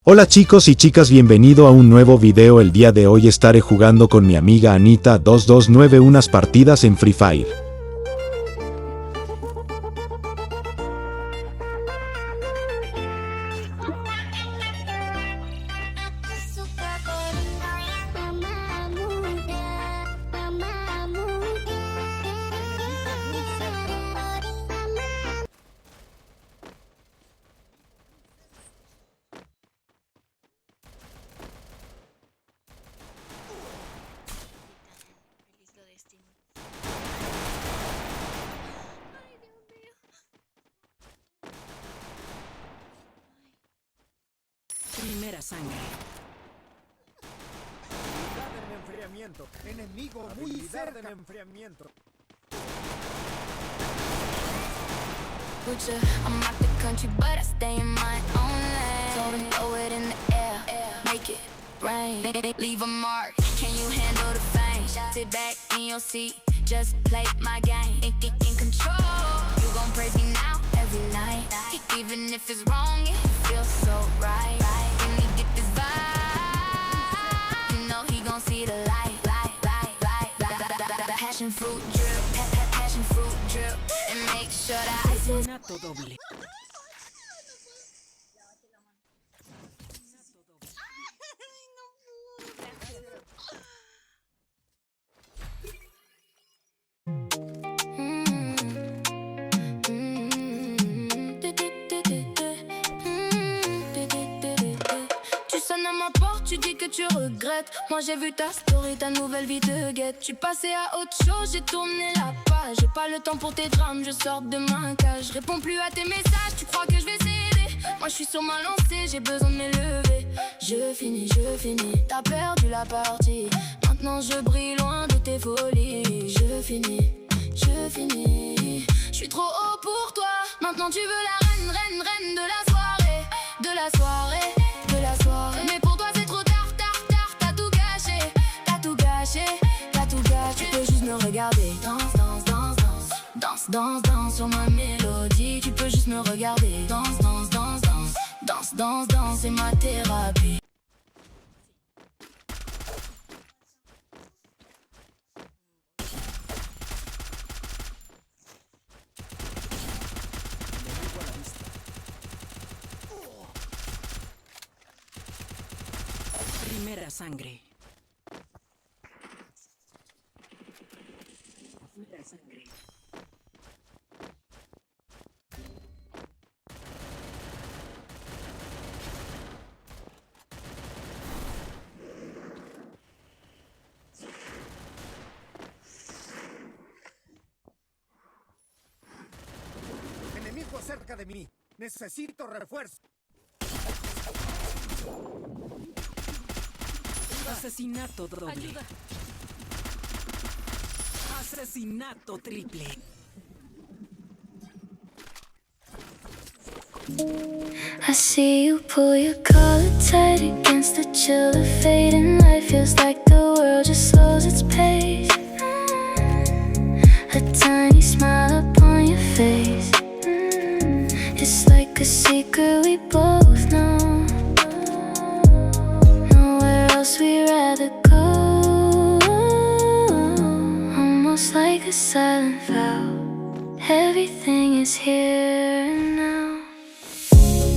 Hola chicos y chicas, bienvenido a un nuevo video. El día de hoy estaré jugando con mi amiga Annita 229 unas partidas en Free Fire. Primera sangre. Del enfriamiento. Enemigo muy cerca del enfriamiento. I'm out the country, but I stay in my own lane. Told him throw it in the air, make it rain. Leave a mark. Can you handle the fame? Sit back in your seat, just play my game. In control. You gon' praise me now, every night. Even if it's wrong, it feels so right. When he get this vibe, you know he gon' see the light. Passion fruit drip, passion fruit drip, and make sure that Asesinato doble. Tu sonnes à ma porte, tu dis que tu regrettes. Moi j'ai vu ta story, ta nouvelle vie te guette. Tu passais à autre chose, j'ai tourné la page. J'ai pas le temps pour tes drames, je sors de ma cage. Je réponds plus à tes messages, tu crois que je vais céder. Moi je suis sur ma lancée, j'ai besoin de m'élever. Je finis, t'as perdu la partie. Maintenant je brille loin de tes folies. Je finis, je suis trop haut pour toi. Maintenant tu veux la reine de la soirée. De la soirée. Mais pour toi c'est trop tard, t'as tout gâché. Tu peux juste me regarder. Danse sur ma mélodie. Tu peux juste me regarder. Danse, c'est ma thérapie. Primera sangre. Primera sangre. Enemigo cerca de mí. Necesito refuerzo. Asesinato doble. Ayuda. Asesinato triple. I see you pull your collar tight against the chill of fading light. Feels like the world just slows its pace. A tiny smile upon your face. It's like a secret we both know. Nowhere else we'd rather go. Almost like a silent vow. Everything is here now.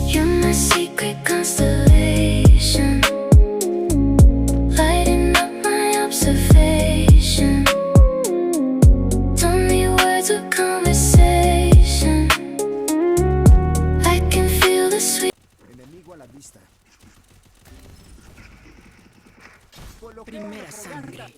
You're my secret constellation, lighting up my observation. Don't need words or conversation. I can feel the sweet. Enemigo a la vista. Primera sangre.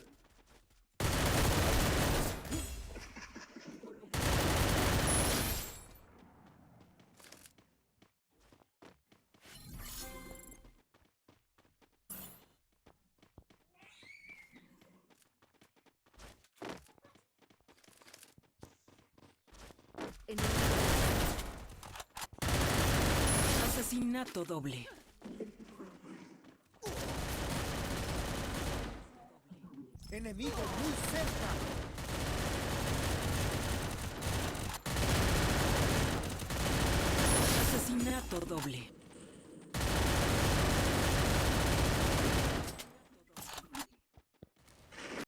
Asesinato doble. Enemigo muy cerca. Asesinato doble.